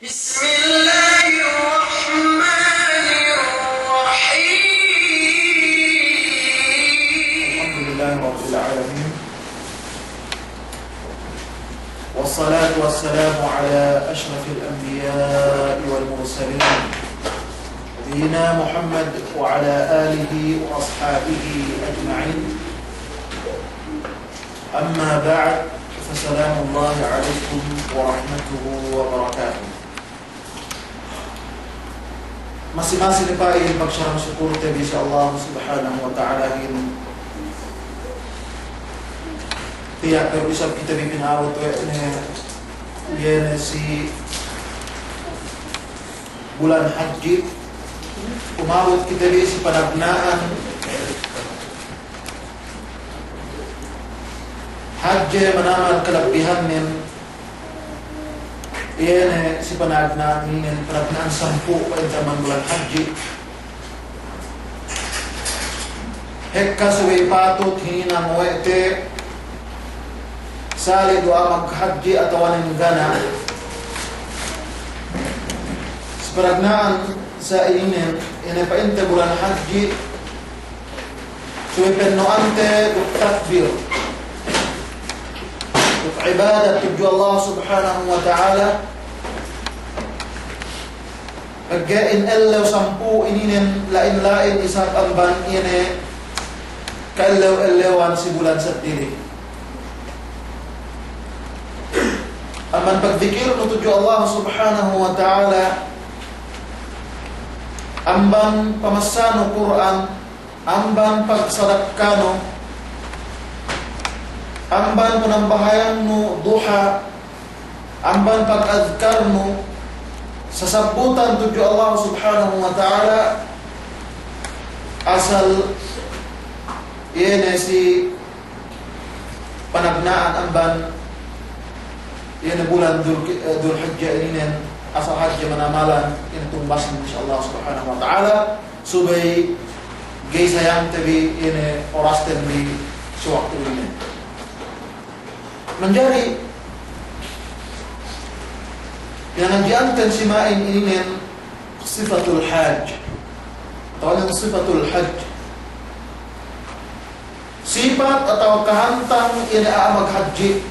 بسم الله الرحمن الرحيم الحمد لله رب العالمين، والصلاة والسلام على أشرف الأنبياء والمرسلين نبينا محمد وعلى آله وأصحابه أجمعين. أما بعد، فسلام الله عليكم ورحمته وبركاته. Masing-masing pa pagsyarang syukur tayo sa Allah subhanahu wa ta'ala tiyak pero isang kita bipinawat yan si bulan haji umawat kita si panagnaan haji manaman kalabihan nin yan si panagnaan panagnaan 10 pa zaman bulan haji hekka suwi patut hinang wete sali doa maghaji atau wanin gana seperagnaan sa inin pa inte bulan haji suwi pennoante duk takbir duk ibadat tuju Allah subhanahu wa ta'ala pagkain elaw 10 ininin lain-lain isang amban ini kaelaw-elawan si bulan sa diri. Aman pagdikir nutuju Allah subhanahu wa ta'ala amban pamassano Quran, amban pagsadakano, amban penambahayanmu duha, amban pag-adhkarmu sasabutan tuju Allah subhanahu wa ta'ala asal yan si panagnaan amban yan bulan Dhul Hijjah ini asal haji manamalan ini tumbas insyaallah subhanahu wa ta'ala subay gay sayang tabi ini orasten di sewaktu ini menjadi yang diantan simain ini sifatul hajj atau sifatul hajj sifat atau kahantang ini maghaji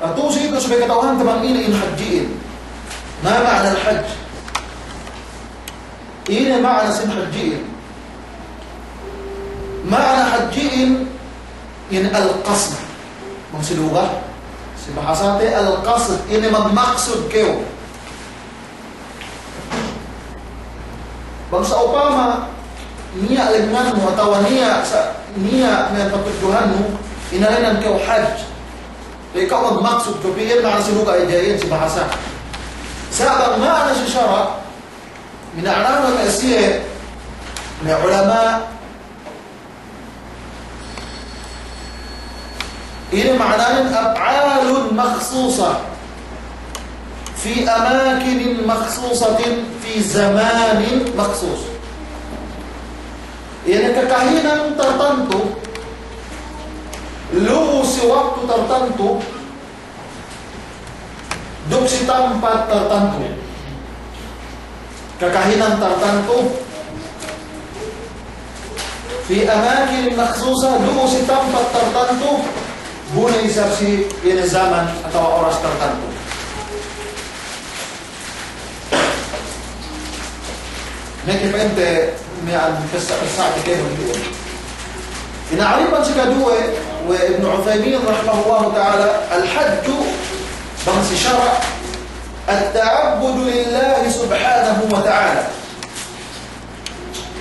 atau sifat sebagai ketahuan teman ini hajiin. Ma makna al-hajj? Ini makna sin hajiin. Makna hajiin ini al-qasd. Mengsilugah si bahasate al-qasd ini magmaksud kayo. Bangsa upama niya lenganmu atau niya may patujuhanmu inalinan kayo hajj. Ikaw magmaksud ko piyan makna sinuga ijayin si bahasa. Sabang makna si syara min a'lam al-asiyah min ulama ini maknanya af'alun makhsusah fi amakin makhsusatin fi zamanin makhsus. Ini kekahinan tertentu lu si waktu tertentu duk si tempat tertentu kekahinan tertentu fi amakin makhsusah lu si tempat tertentu boleh isap si ini zaman atau oras tertentu. Nekip ente mi'an saat kaya begitu. Ina'aripan si kadua وابن عثيمين رحمه الله تعالى الحج بنص شرع التعبد لله سبحانه وتعالى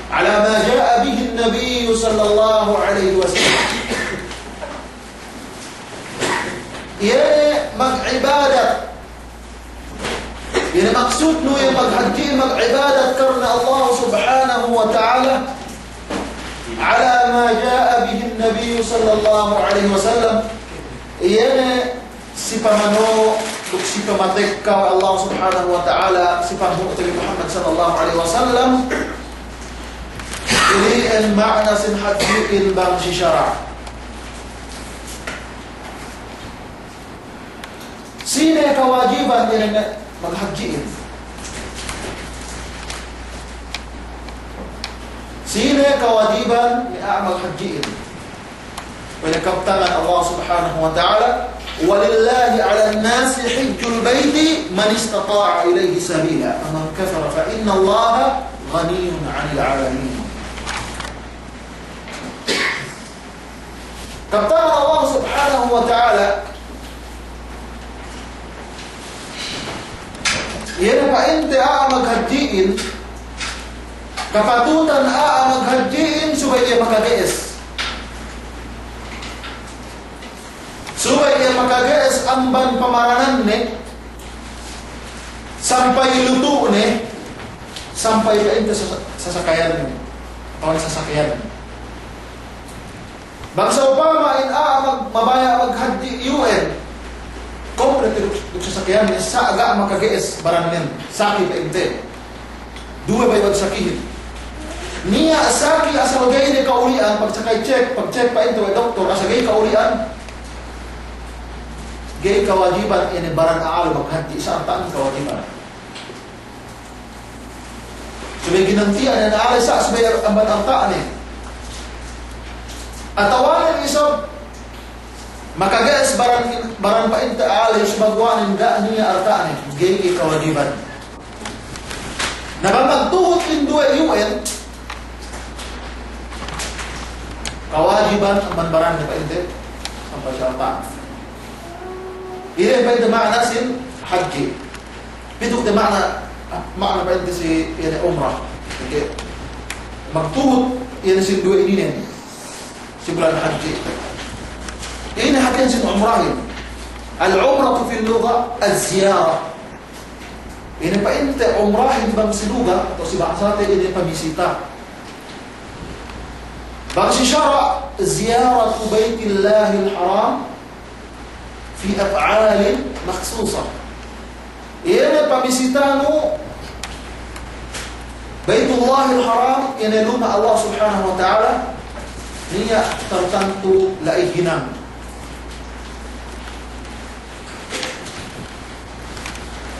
على ما جاء به النبي صلى الله عليه وسلم. يعني عبادة يعني مقصود انه يمغحجي عبادة كرنا الله سبحانه وتعالى على ما جاء به النبي صلى الله عليه وسلم. يعني سيبمنو سيبمتك الله سبحانه وتعالى سيبمنو محمد صلى الله عليه وسلم. ini المعنى سنحدث البنش شرع Sino kewajiban yang maghajiin? Sino kewajiban yang maghajiin? Pinagkaptangan Allah subhanahu wa ta'ala, وَلِلَّهِ عَلَى النَّاسِ حِجُّ الْبَيْتِ مَنِ اسْتَطَاعَ إِلَيْهِ سَبِيلًا وَمَنْ كَفَرَ فَإِنَّ اللَّهَ غَنِيٌّ عَنِ الْعَالَمِينَ. Kaptangan Allah subhanahu wa ta'ala, yan pa ente maghajiin, kapatutan maghajiin supaya dia makagees. Supaya makagees amban pamaranan ne, sampai luto ne, sampai pa ente sasakayan ne, o sasakyan. Bangsa upama mabaya maghaji UN, kompleto sasakyan ne, sa aga makagees barang nen, saki pa ente. Dua ba ibang sakihin. Niya saki asawagay ni kaulian, pag-check pa ente, doktor, asagay kaulian, gay kewajiban ini barang aal maghati sa artaan kewajiban. Subay ginantian na aal sa subay amban artaan eh. Atawanan isab makagas barang pa inta aal subagwanin da niya artaan eh. Gay kewajiban. Nabamagtuhot in dua UN kewajiban amban barang pa inta sampai sa artaan. Ini baik makna sin haji. Itu makna baik si ini umrah. Oke. Maktub ini sin dua ini nih. Si bulan haji. Ini hakian sin umrah ini. Al-umrah fi al-lugha az-ziyarah. Ini pa ente umrah di bangsa lugha atau si bahasa ini pamisita. Bangsa syara ziyaratu baitillahil haram في أفعال مخصوصة. إيه pamisitano بيت الله الحرام yang luma Allah subhanahu wa ta'ala niya tertentu laihinan.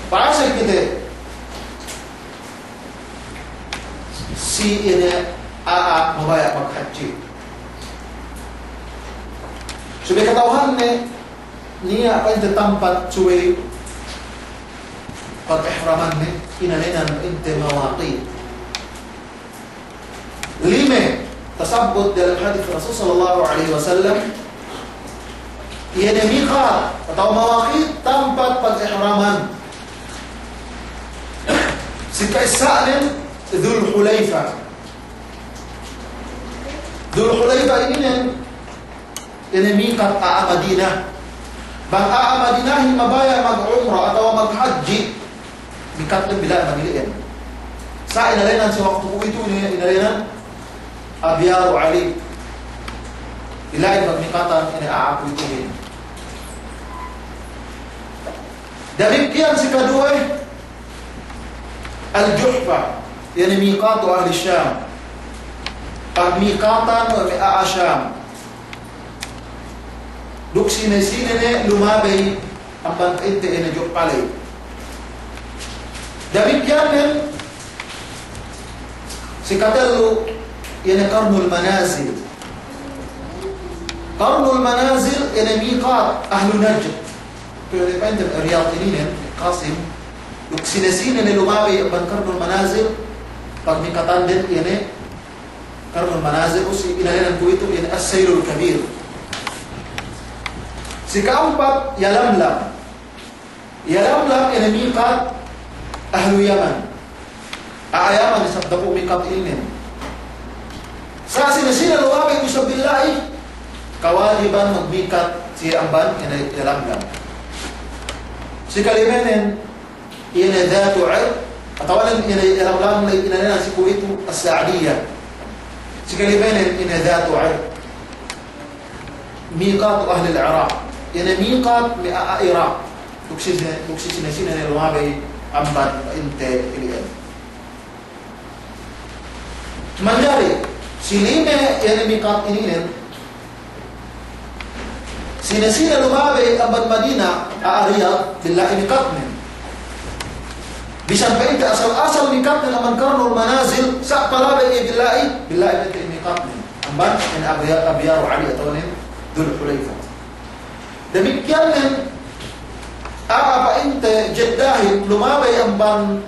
Pasal kita si ini mabaya maghaji. Sudah ketahuan niya apa ente tempat cuy pag-ihraman ni inalinan ente mawaqi. 5 tasabbut dalam hadis Rasul sallallahu alaihi wasallam yana miqat atau mawaqi tempat pag-ihraman. Si Kaisanin Dzul Hulaifah. Dzul Hulaifah ini miqat Madinah. Bang Madinah mabaya mag-umrah atau mag-haji mikat ng bila Manilian. Sa inalinan sa waktu ko ito inalinan Abyaru Ali. Ilain magmikatan iniaapo ito din. Demikian si kedua Al-Juhfa yan mikatu ahli Syam. Pagmikatan ng Syam. Duk sine-sine lumabay ang pang-ente na jok palay. Demikian din si Katello yan Qarnul Manazil. Qarnul Manazil yan miqat ahlu Najd. Pero depende Riyadh ini Qasim. Duk sine-sine lumabay ang Qarnul Manazil pagmikatan din yan Qarnul Manazil o si inalinan ko ito yan As-Sayrul Kabir. Si keempat Yalamlam. Yalamlam ini miqat ahlu Yaman. Yaman sabda po miqat ini. Sa sinasina luwabay ko sa billahi kawajiban magmiqat si amban ini Yalamlam. Si kalimanin ini dhatu 'irq atau ini Yalamlam ini si ko ito as-Sa'diyah. Si kalimanin ini dhatu 'irq miqat ahli al-Iraq. Yan miqat ni Iraq. Sinasina ni lumabay amban inte iliyan. Manjari, si lime yan miqat ininin Sina-sina lumabi ang Madina, Riyadh, billahi miqatnin. Bisan pa ito, asal-asal miqatnin aman karnul manazil, sa palabay billahi ito miqatnin. Ang ban, in Abiyaru Ali atawanin, Dhul Hulayfa. Demikian din, pa inte, Jeddahi, lumabay ang ban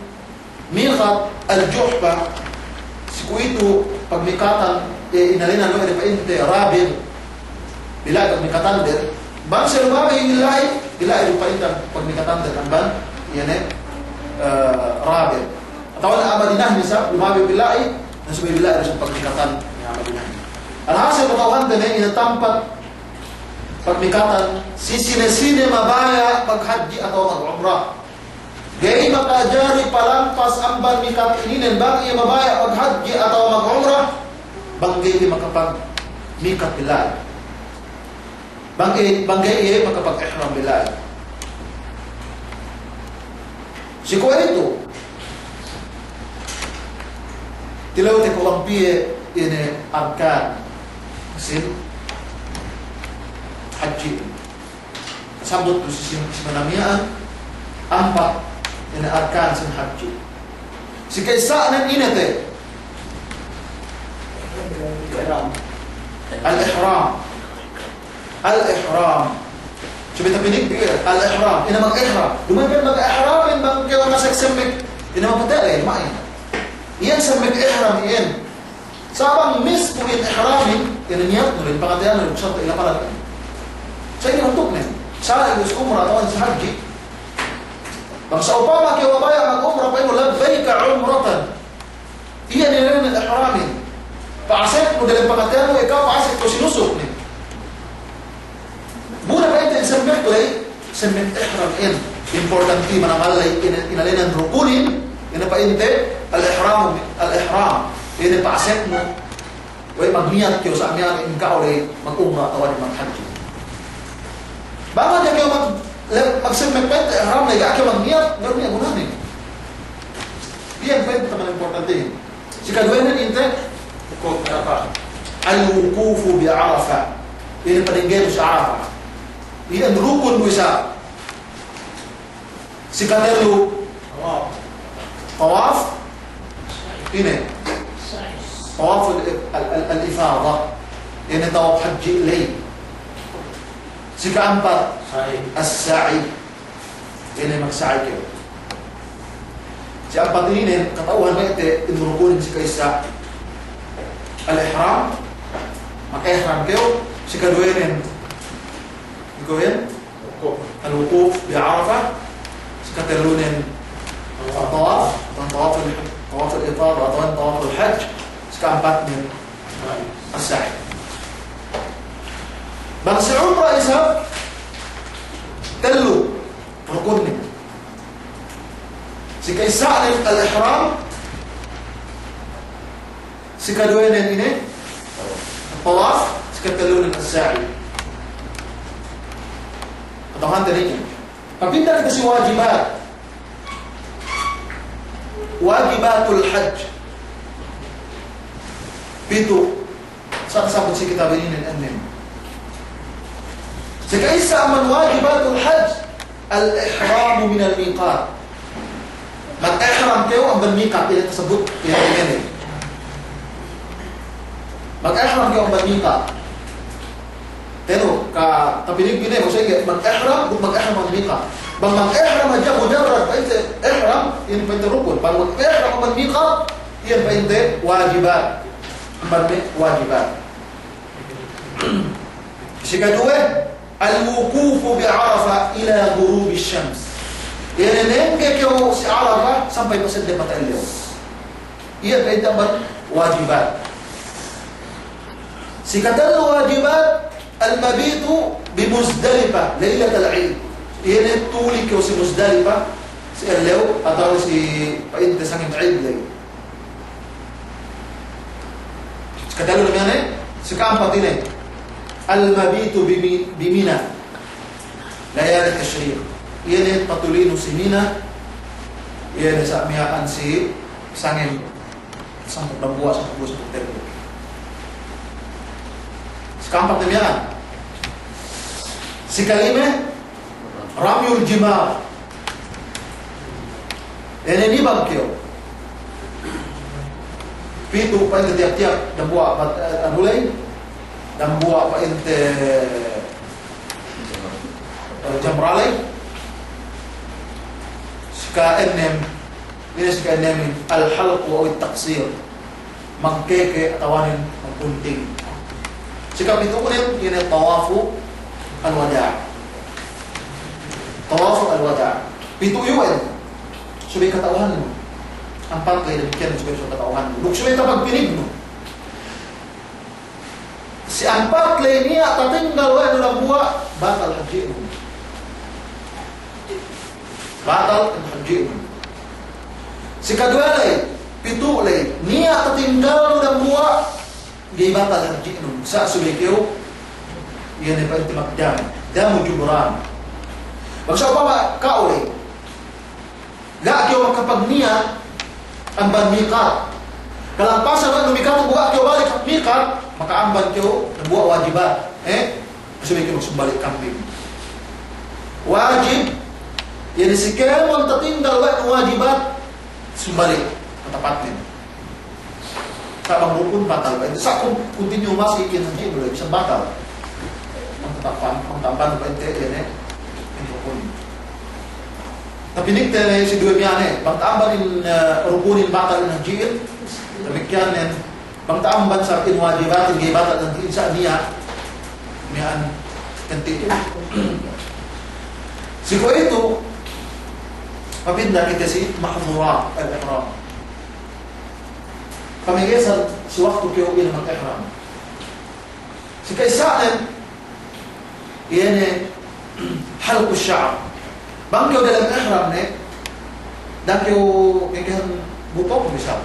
miqat al-Juhba, si Kuito, pagmikatan, inalinan mo, pa inte, Rabil, billahi pagmikatan din, ban siya lumabay yung billahi lupa pagmikatan din, ang ban, yan Rabil. Atawan na Madinah nisa, lumabay billahi, nasubay billahi sa pagmikatan ni Madinah. Alhasil katawan din ay inatampat pagmikatan, sisine-sine mabaya paghaji atau mag-umrah. Gay makajari palampas ang ban mikat ininin, bang iya mabaya paghaji atau mag-umrah, bang gay makapag-mikat billahi. Banggai iya makapag-ihram billahi. Si Kuwaito, tilawte ko ang piye ini arkan sin haji. Kasabot ko si manamian ampat ini arkan sin haji. Si kaisa nan inate al-ihram. Al-ihram. Coba kita pinik al-ihram. Ina mag-ihram. Lumayan mag-ihram in bang kayo nasaksamik. Ina magpatala in main. Iyan sa mag-ihram iyan. Sabang mis po in ihramin, inaniyat nulin pakatayan nulin sa ila palat. Sa ini untuk nin. Sana ius umrah tawan sa haji. Bang sa upama kayo mabaya mag-umrah pa ino labbayka umratan. Iyan nilin al-ihramin. Paasit mo dalang pakatayan mo ikaw paasit ko sinusok nin. Muna ba ito isambit ko ay isambit ihram in. Important key manamalay inalinan rukunin, ina pa inte al-ihram. Ina pa aset mo, way magniyat kayo sa amyan in ka ulit mag-umrah tawan ng mag-haji. Baka niya kayo mag-sambit pa ito, ihram na kayo magniyat, meron niya gunanin. Iyan pa ito naman importante. Si kadwenan inte, al-wukufu bi-Arafah. Ina pa dinggay mo sa Arafah. Iyan rukun mo isa. Si Katerlu tawaf ini tawaf al-ifada. Ini tawaf haji ilay. Si keempat as-sa'i. Ini mag-sa'i kayo. Si empat ini katauhan na ito inurukunin si kaisa al-ihram. Mag-ihram kayo. Si kadwenin Gawin al-wukuf bi-Arafah, sekatalunin tawaf, tawaf al-ifada atau tawaf al-hajj, sekeempat min as-sa'i. Bang si umrah isa telu rukun ni. Si kaisa al-ihram, si kadwenin ini tawaf, sekatalunin as-sa'i. Tahan dari ini. Pagpindah kita si wajibat. Wajibatul hajj. Pito. Saan-sabot si kitab ini dan anin. Sekaisa aman wajibatul hajj. Al-ihramu min al-miqat. Mag-ihram kayo ang bermiqat. Ini tersebut. Ini. Mag-ihram kayo ang bermiqat. Pero kapinig-pinay mo siya mag-ihram kung mag-ihram ang miqat. Bang mag-ihram aja mujarrad pa ito ihram, yun pa ito rukun. Bang mag-ihram ang miqat, yan pa ito wajibat. Wajibat. Si kadua, al-wukufu bi-Arafah ila ghurubi syams. Yan nengke kayo si Arafah sampai pasal dia patah ilaw. Yan pa ito wajibat. Si kadal wajibat المبيت بمزدلفة ليلة العيد. Ini tuli ko si Muzdalifah si Erlew atau si paint sangin Eid lagi. Kadalo naman eh si keempat ini al-mabitu bimina layali tashriq. Ini patulino si Mina. Ini sa mihaan si sangin sampai berbuat sampai terbuat. Si keempat naman Si kalime, ramyul jimar. Ini bagyo. Pito pa ito tiap-tiap, dambuwa pa anulay, dambuwa pa ito jamralay. Sika ennem, ini sika ennemin, al-halq o al-taqsir. Magkeke atawanin, magpunting. Sika pito ulit, ini tawafu al-wada'. Tawafu al-wada'. Pito yun, sabi katawahan mo. Ang patlay na bigyan sa sa katauhan mo. Lukso ito pagpinig mo. Si ang patlay niya, tatinggal wa ng buwa, batal haji mo. Batal ang haji mo. Si kadwalay, pitulay, niya tatinggal ng buwa, gay batal haji mo. Sa subikyo, yan ay paintimakdam. Damu jumuran. Magsaw pa ba, kaulay, gakyo kapag niya, ang banmikat. Kalampasan na lumikat ang buwa, kyo balik ang mikat, makaamban kyo, ang buwa wajibat. Sabi kyo magsumbalik kambing. Wajib, yan si kemon tatinggal wa ang wajibat, sumbalik, matapat din. Sa mangrupon, batal ba? Sa kung continue mas ikin ng jim, isang batal. Ang tapan ba ito, yan mangrupon. Napinig tayo si Dua Miyane, bangtaan in rukunin batal ng jil, demikian yan, bangtaan sa inwajibatin gay batal ng jil sa niya, miyaan kanti. Si ko ito, mapinda kita si Mahmura al-Ihram. Pamigisan si waktu kiyo na mag-ihram. Si kaisanin, yan halko siya. Bangkyo dalam ihram ne, dangkyo ikan bupong bisa.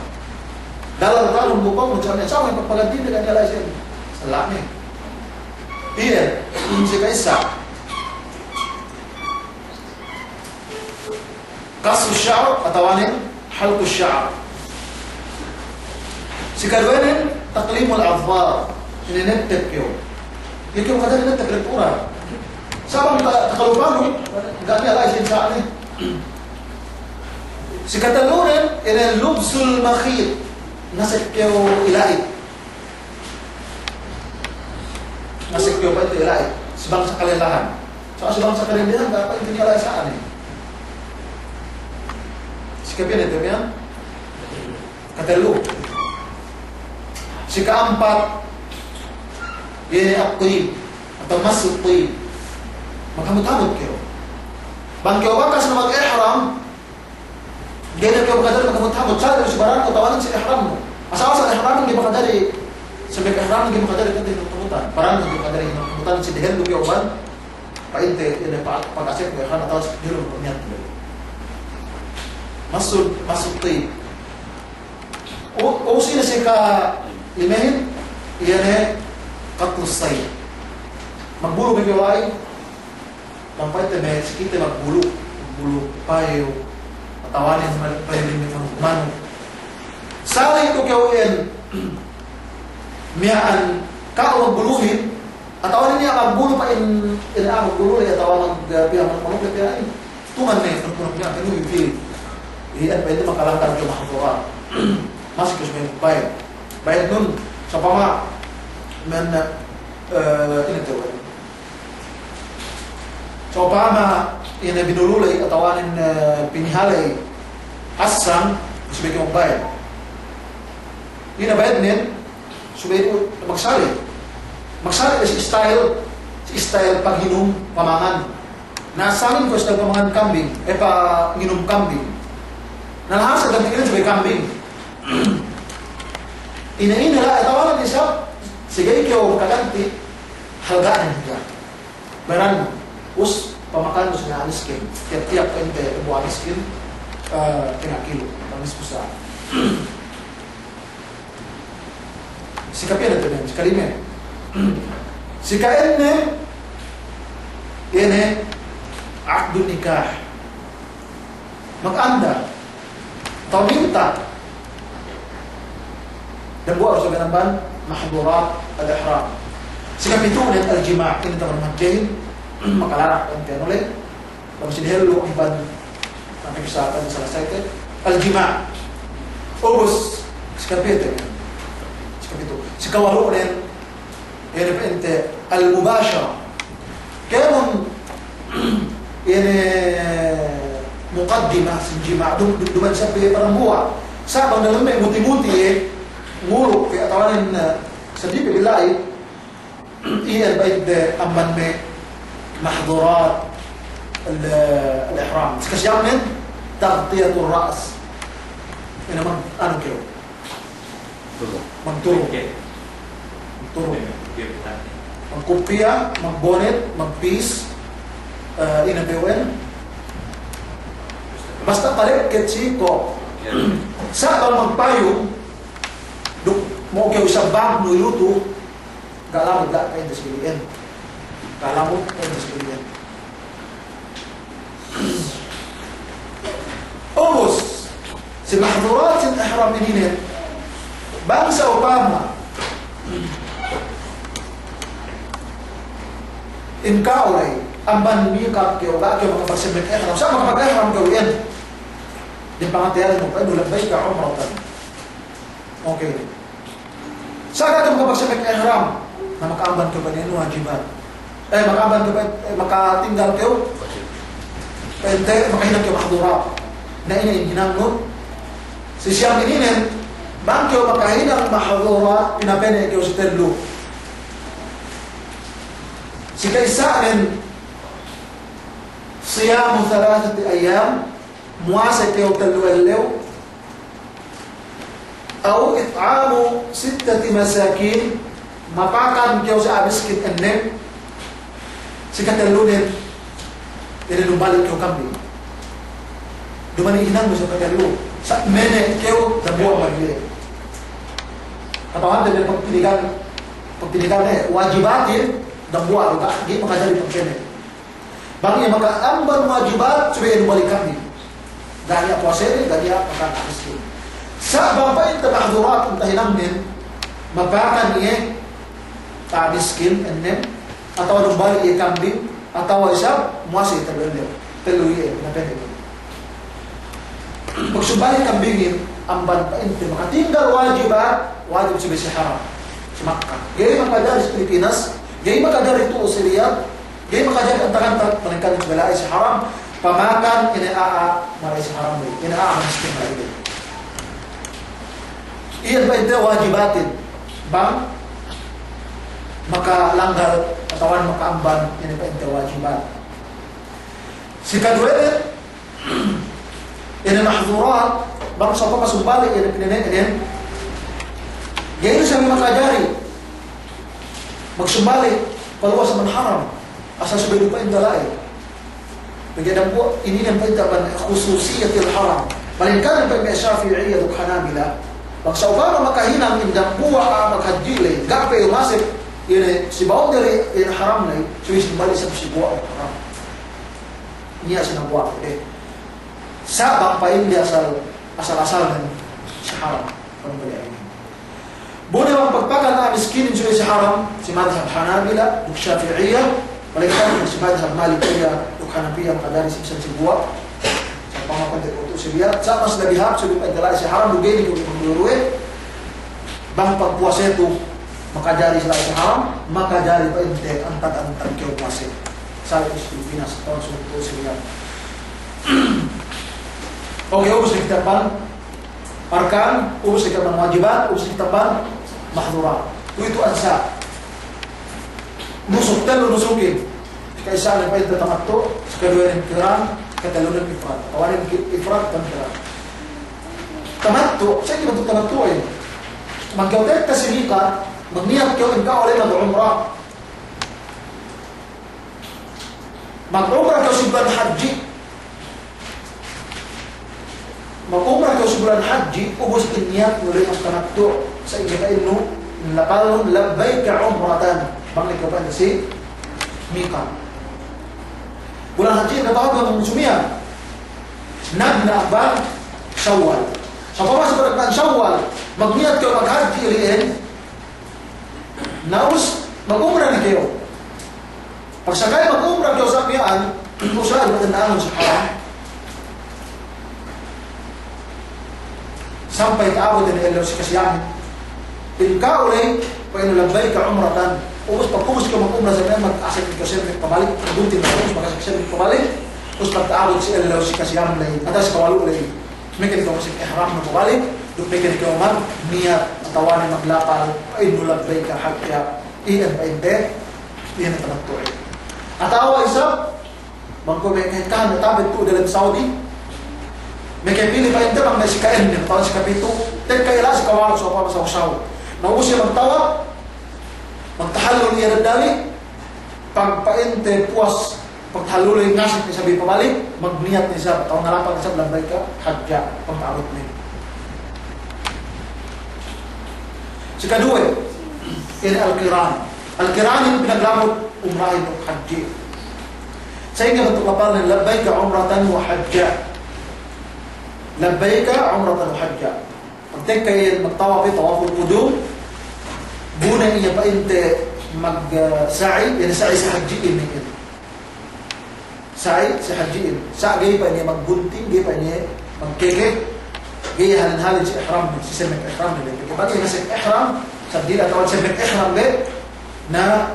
Dalam talong bupong macam ni sama yang pagpaganti dengan dia lain. Salah ni. Iya, ini si kaisa. Kasu syar atau anin halku syar. Si kadwanin taklimul adfar. Ini netek kyo. Kyo kadang netek rekura. Sabang takalupano, gani alay siya ni. Si katalunan, ina lubsul makhir, nasikyo ilait. Nasikyo ba ito ilait? Sibang sa kalilahan. So, sibang sa kalilahan, dapat hindi alay saan eh. Si kapiyan ito yan? Katalu. Si kaampat, yun at tuyib, atau masuk tuyib. Magkamot-kamot kayo. Bang kayo bakas na mag-ihram, ganyan kayo makadali magkamot-kamot. Saan kayo si barang ko, tawanan si ihram mo. Asawa sa ihram, hindi makadali. Sa ihram, hindi makadali kantin ng kamutan. Parang hindi makadali ng kamutan. Si dehen, lugi o ban, painte, yun ay pag-asip ko, ihram, atawas, gilong ko niyan. Masuk tayo. O sila si ka-limehin, iyan ay katlus tayo. Magbulo ba kayo ay, Lampay ito may sikita magbulok payo, matawanin sa pwedeng may pangkumano. Sali ito kawin, miyaan kao magbuluhin, at tawanin niya magbulo pa magbulo at tawanan magpiyang manukit kaya ay tungan na yung pagpunok niya, kaya yung feel. Iyan pwede makalangkan yung makakura. Masikos may bayad. Bayad nun, sa pama, man inito. So, pama, ina binululay at tawanin pinihalay asang, sabi ko magbayad. Inabayad nin, sabi ko magsali. Magsali kasi style paghinom pamangan. Nasamin ko sa pamangan kambing, panginom kambing. Nalahasa ganti ka sabi kambing. Ina-ina at tawanan isa, sige ikaw kaganti, halgaan ka. Baran us pamakan mo sa aniskin. Tiap-tiap kayo kayo mo aniskin, kinakilo. Tamis po sa si kapiyan ito din, si kalime. Si kaenne, yan akdun nikah. Mag-anda. Taminta. Dan buwa sa ganamban, mahdurat al-ihram. Si kapitunan al-jima', kinita man magjahin, makalarak ang tenole. Kung sinihelo ang ban nakikisapan sa lasayte. Al-jima. Ubus. Sikapito. Sikawaro rin. Repente al-mubashara. Kaya mong muqaddimah sa jima. Duman siya parang buwa. Sabang na may muti-muti ngulok. Kaya tawanin sa di bilay iyan baid amman may محظورات الإحرام كشيء من تغطية الرأس هنا من أنا كيو من طرق من كوبيا من بونت من بيس هنا بيوين بس تقريب كتشيكو سأل من بايو mau kau sabang nuyutu galamut dak kain desbilian galamut kain desbilian Umus si mahdurat sin ihram ini bangsa Obama inkau lay amban mikat kau gak kau mengpersiapkan ihram sama pakai ihram kau yan di pangatian mo pa labay ka umratan okay Saka ito makapagsamik ihram na makaamban ka ba niya wajibat. Makaamban ka ba, makatinggal kayo. Makahinang kayo makadura. Na ina hinangon. Si siyang ininin, bang kayo makahinang makadura, pinapene kayo sa terlo. Si kaisaanin, siyamu 3 ayyam, muwasa kayo terlo أو إطعام 6 مساكين مطاقا كيوز أبسكت النم سكتلونين إلى نبالي كيو كمبي دوماني إنان مسكتلو سأمني كيو دموع مريلي atau ada dari pendidikan wajibatin dambua juga dia mengajari pengkene bang yang maka amban wajibat supaya nubalik kami dari puasa dari makan miskin sa bapak itu mahdurat entahinang din mabakan niya miskin enem atau numbali iya kambing atau isab muasi teluye na pwede pagsumbali kambingin amban pa inte makatinggal wajib sa haram sa Makkah gaya makadari sa Pilipinas gaya makadari ito sa Riyadh gaya makadari ang takantag panangkalit sa balay sa haram pamakan inaa maray sa haram inaa miskin maray iyan ba ito wajibatin bang makalanggal katawan makaamban yan ba ito wajibat si kadwede yan ang mahdurat bang sa papasumbalik yan ang pinanayin ganyan siya makajari magsumbalik paluwa sa manharam asa subay pa yung dalay bigyan po ininan pa ito ba khususiyatil haram balingkan pa yung Shafi'iyya at Hanabila Pag sa Obama makahinang indang buwa maghadjili, gape umasip, yun si boundary in haram na so is bali sa buwa o haram. Niya sinabuwa ko Sabang pa hindi asal-asal ng sa haram. Buna ang pagpakal na miskinin sa haram, si Madhab Hanabila, uk Shafi'iyya, balikan si Madhab Malikiyya, uk Hanafiyya, makadari sa isang sibuwa. Pamakantik untuk siya sa mas labihap sa pagdala sa haram lugay ni kumuluruwe bang pagpuasa ito makajari sila sa haram makajari pa inte ang tag-antag kayo puasa sa Pilipinas taon sa ito siya okay ubos na kitaban arkan ubos na kitaban wajibat ubos na kitaban mahdura ito ansa nusuk talo nusukin kaysa na pa ito tamatto sa kadwa ng kiran katalunan ifrat tawarin ifrat dan kiran tamattu saya kira tamattu ay magkawdet ka si Mika magniyat kayo ikaw alay mag-umrah mag-umrah kayo si bulan haji mag-umrah kayo si bulan haji ubos iniyat mulay ang tamattu sa ikakain no lakalon labay ka umratan banglik ka pa si Mika bulan haji na tawag ng Sumiya nagnaabang Shawwal sa pamasok ng Shawwal magniyat kayo maghaji iliin naus mag-umrah na kayo Pagsakay mag-umrah daw sa piyaan, usahan matandaan sa haram. Sampai kaabot din ilaw si kasiyahin. Pinkaulay, painulabay ka umratan. Ubus pagkumus ka mag-umrah sa piyaan, mag-asik ka siyempre pabalik. Pagduntin na ubus, mag-asik siyempre pabalik. Ubus pagkaabot si ilaw si kasiyahin lay. Atas kawalo lay. May kanito kasi ihram na pabalik. Doon may kanito man, niyat, ang tawanin maglapal, painulabay ka hakya. Iyan pa inte, iyan ang tamattuin. At awa isa, bangko may kahit natabit po dalam Saudi, may kay pili pa inte, may si kain niya, tawag si kapito, tek kaila si kawalo sa upama sa usaw. Naubos siya magtawa, magtahalol niya nagdali, pagpainte puwas, pagtahalol yung nasit niya sabi pabalik, magniyat niya siya, tawag nalapan niya siya, lambay ka, hadya, pagkaabot niya. Si kadue, ini Al-Qiran. Al-Qiran yung pinaglamot umrahin ng haji. Sa inyo ito kapal na labay ka umratan wa hajja. Labay ka umratan wa hajja. Pagtek kayo magtawap ito, tawaful qudum, buna niya pa inte mag-sa'i, yan sa'i sa hajiin niya. Sa'i sa hajiin. Sa'i pa niya magbunting, gaya pa niya magkeke, gaya halin-halin si ihram, si semek ihram nila. Pagkabati nga si ihram, sa dila tawag semek ihram be, na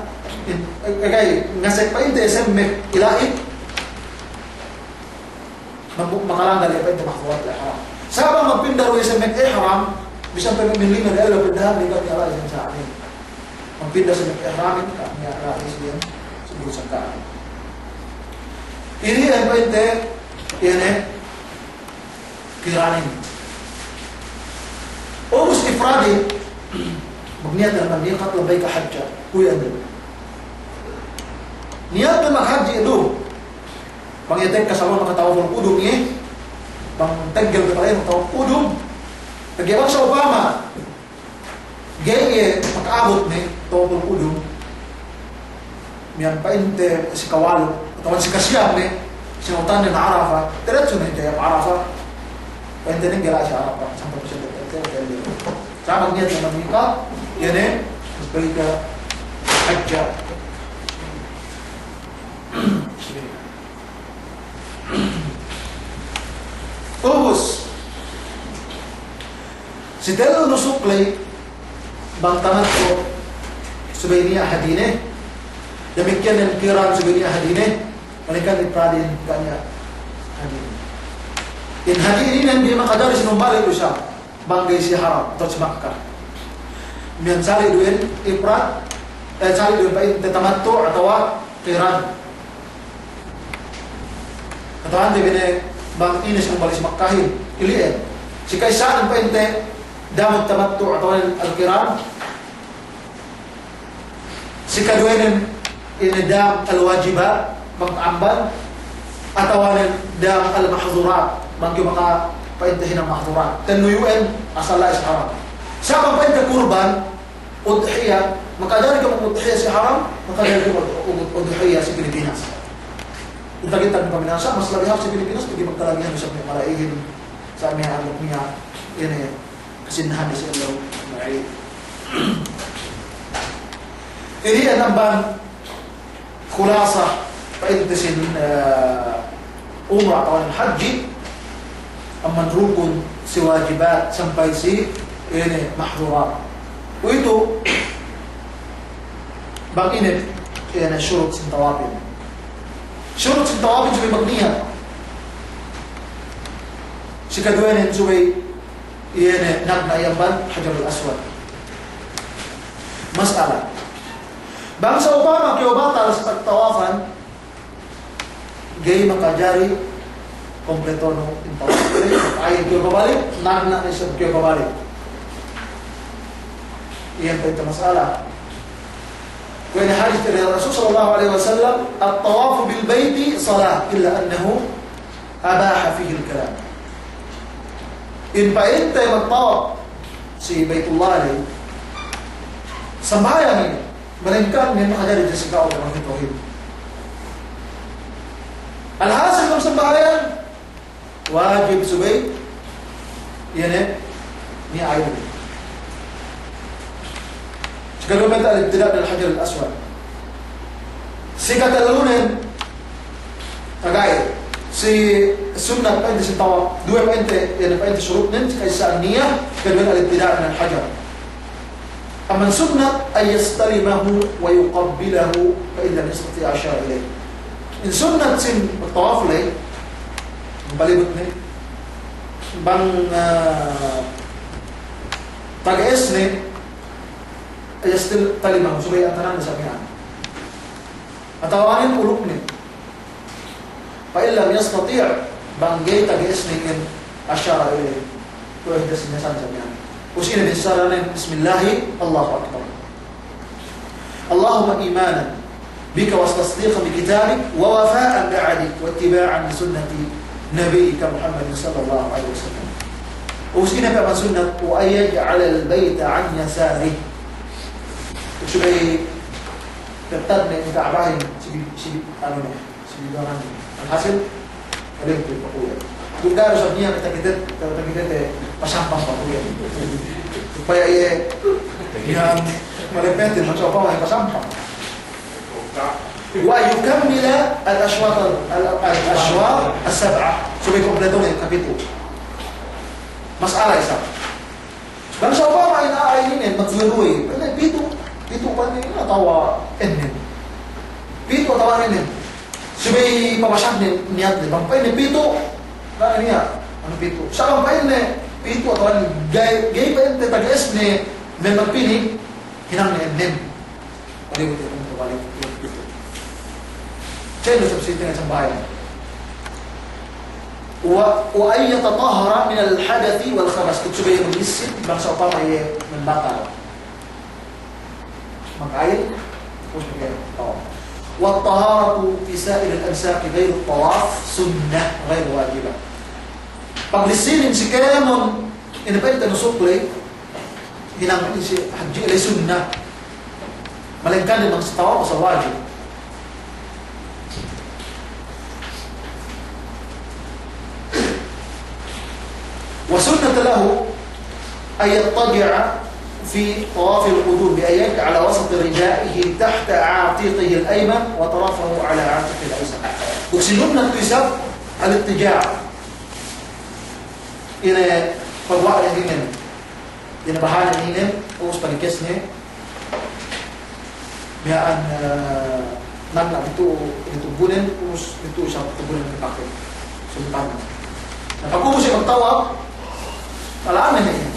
kagay ngasek pa inte semek ilait makalanggal pa inte mahfuat ihram. Sabang magpindaro yung semek ihram, bisan pa minlima na alo pindahan di kami aray sa amin. Magpinda semek ihram ka niya aray diyan siguro sa kaan. Ini pa inte yan kiranin. Ubus ifradi magniyat na niqat labay ka hajja. Kuya din. Niat na mag-haji ito. Pangyatek ka sa mga tawag ng udong niya. Pang-taggal ka tayo ng tawag udong. Nagyabang sa Obama. Gaya pag-abot ni tawag ng udong. Miyan pa inte si Kawalo. Tawag si Kasyam ni. Sinutan ni na Arafa. Diretso na yung Arafa. Pwede nang gala siya Arafa. Sampai ko siya dito. Sa magniyat na mag-niqat. Yan labay ka hajja. Ubus si Delo nusuklay bangtangan ko subay niya hadine demikian yang kiran subay niya hadine mereka dipradin kanya hadine in hadine ini yang dia makadari sinumbalik ko siya banggay si haram atau si Makkah mian sali duin ifrat sali duin pa tamattu atau kiran atau ande bine bang inis kung balis Makkahin iliin si kaisaan pa inte damot tamattu atau al-kiran si kaduinin inidam al-wajibat mag-amban atau dam al-mahzurat bangyo maka paintahin ang mahzurat tenuyuin asala is haram sabang painta kurban udhiya makadari ka mag-udhiya si haram makadari ka mag-udhiya si Pilipinas. Utag-itag ng paminasa, mas labihap sa Pilipinas, pag magkalagihan sa mga maraihin sa mga alok niya, yan kasinahan sa ilaw. Ini ang ban khulasa paintasin umrah atau haji ang manrukun si wajibat sampai si mahdurat. O ito, bang init, yan ang syurut sa tawapin. Syurut sa tawabin subay magniya. Si kaduanin subay iyan nagnayamban Hajar al-Aswad. Masala. Bang sa upama kiyo batal sa pagtawafan gay makajari kompleto no intawafin. Ayaw kiyo babalik, nagna na siya kiyo babalik. Iyan pa ito masala. وإن حديث الرسول صلى الله عليه وسلم الطواف بالبيت صلاة إلا أنه أباح فيه الكلام. إن فإنت الطواف في بيت الله عليه sembahyang melainkan memang ada di segala orang tauhid. Alhasil dalam sembahyang wajib subay ni ayat. Kalau minta al-ibtida' dari Hajar al-Aswad. Si katalunin, tagay, si sunnah pa hindi si tawaf, dua pa hindi, yan pa hindi surutnin, kaysa niya, kadwin al-ibtida' ng hajar. Aman sunnah ay yastalimahu wa yuqabbilahu fa illa yastati ashar ilayh. In sunnah sin tawaf lay, balibot ni, bang pag-es ni, ay yastalimahu, subay ang tanan na sabihan. At tawanin ulok ni, فإن لم يستطيع بانجي تجسني إن أشار إليه وإحدى النسان جميعا وسئل بالسرنا بسم الله الله أكبر اللهم إيمانا بك وتصديقا بكتابك ووفاء بعهدك واتباعا لسنة نبيك محمد صلى الله عليه وسلم وسئل كما سنة وأن يجعل البيت عن يساره وشبه تبتدنا إن تعباهم سبي الحاصل كلام في الفقوية تقدر سبنيها kita pasampang pakuya supaya yang melepetin mencoba yang pasampang wa yukammila al-ashwat as-sab'a supaya kompletnya kapito masalah isa bang coba main ini magluruy pito pa ni tawa ennen pito tawa ennen Subay pamasyak niat ni bangpay ni pito. Ano niya? Ano pito? Sa bangpay ni pito atau gay pa yung tagas ni magpini hinang ni enem. Pwede mo ito kung balik yung pito. Siya sa sitting sa bayan. Wa ay yatatahara min al-hadathi wal-khabas. Kung subay mag-isip, bangsa pa may manbakal. Mag-ayil, tapos mag-ayil. والطهارة في سائر الأمساك غير الطواف سنة غير واجبة. Paglisin si kemon inapit na nusukli hinang si haji ay sunnah. Malengkan din ang tawaf sa wajib. وسنة له أن يضطجع في طواف القدوم بأن يجعل وسط ردائه تحت عاتقه الأيمن وطرفه على عاتقه الأيسر. وسنن التساب الاضطجاع إلى فضواء الهنم إلى بحال الهنم أوس بنكسنه بأن نملأ itu bulan terus itu satu bulan dipakai sempurna. Nah, aku mesti bertawaf alaman ini.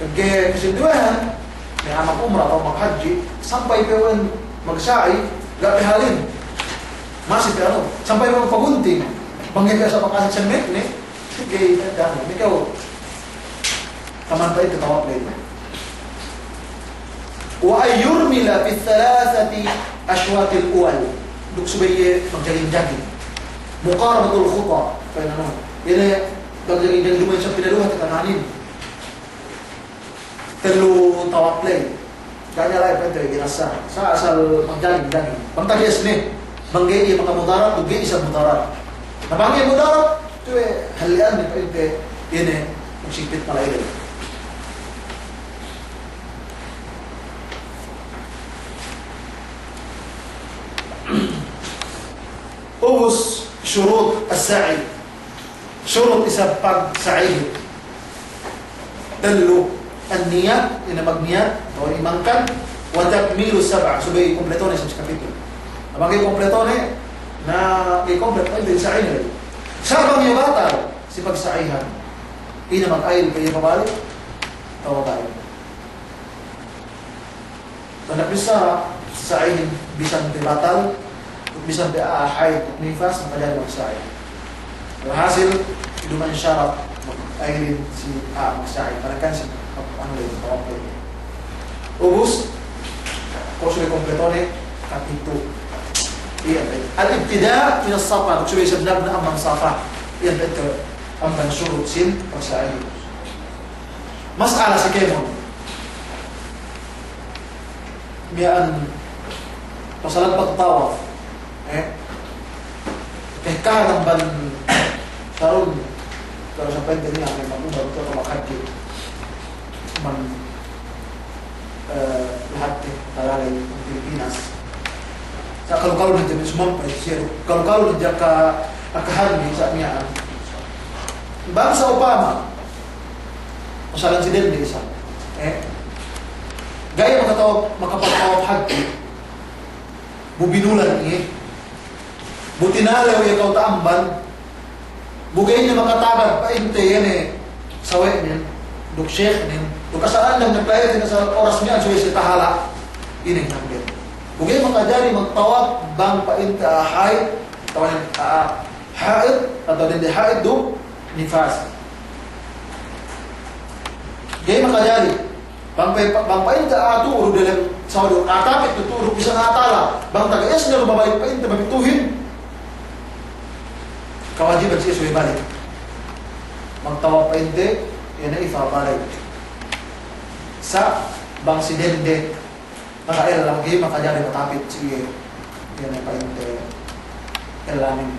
Kaya keseduhan may amak umrah atau maghaji sampai pewan magsa'i gapihalin masih pero sampai pewan pagunting bangga sa pagkasig sa met ni kaya dahil ikaw kaman pa ito tawag din wa ay yurmila fi thalathati ashwat al-awwal duk subay magjaging-jaging muqarabatul khuta kaya naman yan magjaging-jaging lumayan sa pinaluhat at kananin telu tawaf play ganya lain pwede ginasa sa asal magjaling-jaling bang tagias ni banggai mga mudarat tugi isang mudarat nabanggai mudarat itu halian ni pwede ini magsipit malay ubus syurut as-sa'i syurut isa pag-sa'i telu النية إن مبنيات أو إيمانكن وتكميل السبع سبي كومبليتوني سمس كابيتول أما كي كومبليتوني نا كي كومبليتوني دين سعين لي سبع يباطل سبق سعيها إن مقايل كي مبالي أو مبالي أنا bisa سعين bisa dibatal bisa diahai nifas menjadi maksai hasil hidupan syarat airin si maksai mereka si ano din tawag din ubus kurso kompletone kapito iyan al-ibtida min as-safa kung sabi sabnab na amang safa iyan ito ang bansurut sin pagsaay mas'ala si kemon biyaan pasalan pagtawaf kahit ban sarun kalau sampai din niya may mag-ubag ito kamakadyo man lahat talaga ng Pilipinas kalau nanti semua pai kalau nanti akahan ni sa niya bangsa upama masalan si Den isa gaya makapagtawag haji bubinulan niya butinalaw yung ikaw taamban bugay niya makatagad pa inte yan sawe niya duk sheikh niya duk kasaan lang nagplayo din sa oras niya so yung tahala ining nanggit bugay makajari magtawag bang pa inte ahay tawan haid atau din haid do nifas gay makajari bang pain ka aturo dalam sawdo atapit tuturo bisa atala bang taga-es na lumabalik pain ta mabituhin kawajiban siya suwi balik magtawa pain te yan ay ifabalik sa bang sidende naka-el lang gay makajari matapit siya yan ay pain te elamin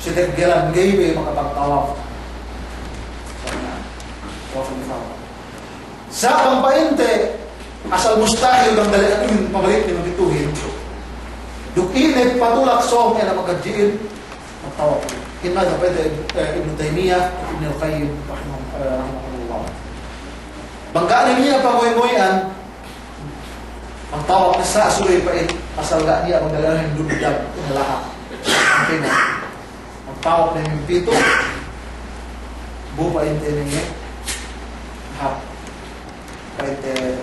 siya gelan gay may makapagtawaf sa pampainte asal mustahil ang dalian yung pabalik ni magituhin duk init patulak som yan ang magkajiin magtawag inma na pwede Ibn Taymiyyah Ibn Al-Qayyim rahimahullah banggaan niya pangoy-ngoyan ang tawag na sa asuloy pa asal gak niya ang dalian yung dumidag inalaha ang tawag na yung pito bupainte niya hap painte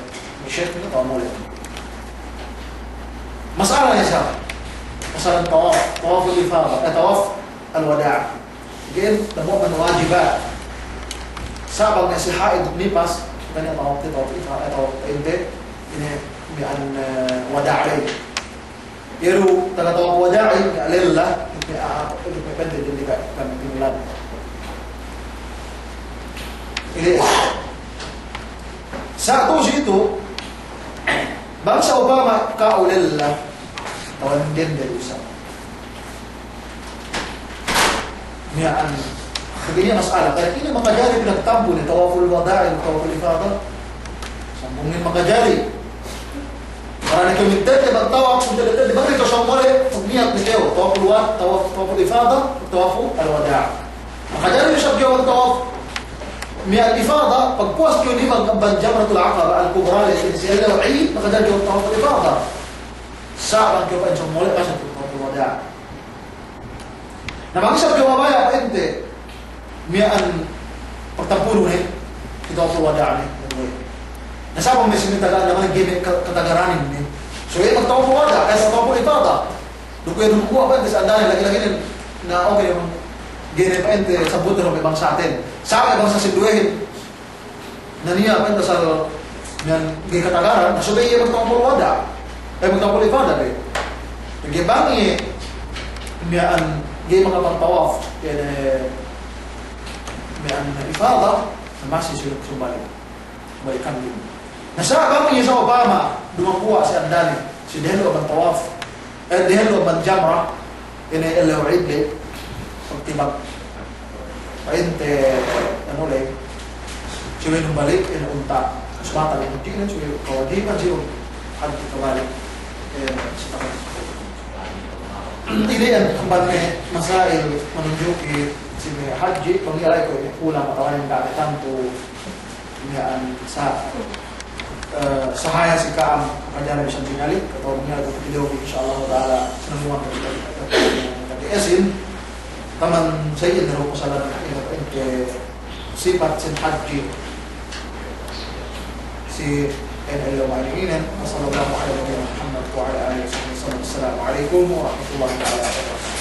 Syekh itu tak boleh. Masalahnya siapa? Masalah tawaf al-ifadah, tawaf al-wada'. Jadi semua wajibat. Sabang si haid nipas, kanya tawaf ifadah, tawaf inte ini bian wada'i. Iru taga tawaf wada'i lillah, itu pendek jadi kan bilan. Ini satu situ bangsa Obama kaulillah tawan din dari usap niaan begini masalah kaya ini makajari pinagtampo ni tawaful wada'i tawaful ifadah sambungin makajari para nakimintet ya magtawaf di ba ito siyang muli pagniyak ni Teo tawaful ifadah tawaful al-wada' makajari siya biyawag tawaf مئة الإفاضة فالقوس كيوني من جمرة العقبة الكبرى للإنسان لو عيد فقدر جواب طواف الإفاضة صعبا كيف أنشم مولي عشان طواف الوداع نما كيسا جوابايا فأنت مئة pertempuran ni kita waktu wadaan ni. Nah siapa mesti minta nama game ketagaran ini. So ini magtawa po wada, kaya magtawa po itada. Dukuya duku apa yang disandali lagi-lagi na okay yung gini pa ente sabut ng ibang sa atin. Sa akin ibang sa sinduhin. Na niya pa ente sa yan gini katagaran, so iya magtawa po wada. Kaya magtawa po itada eh. Nagibang miyaan gini mga pagtawaf kaya مئن إفاضة masih sumbalik balikan din. Nasa kami sa Obama dumakuha si Andani si dehelo ban tawaf dehelo ban jamra ini el-wa'id li pagtibag painte ano le siya nung balik ina unta sumata ni tingnan siya kawajiban siya hadto kabalik ini ang kembali masail menunjuki sini haji pengirai ko ulang katawan yang dati tanto niyan sa sahaya si Kaam kajaran isang tingali atau mengira ko video insyaallah taala senuan dari esin taman saya na ko sala ke sifat sin haji si NL Ma'inin sallallahu alaihi wa sallam wa ala alihi wa sallam. Assalamualaikum warahmatullahi wabarakatuh.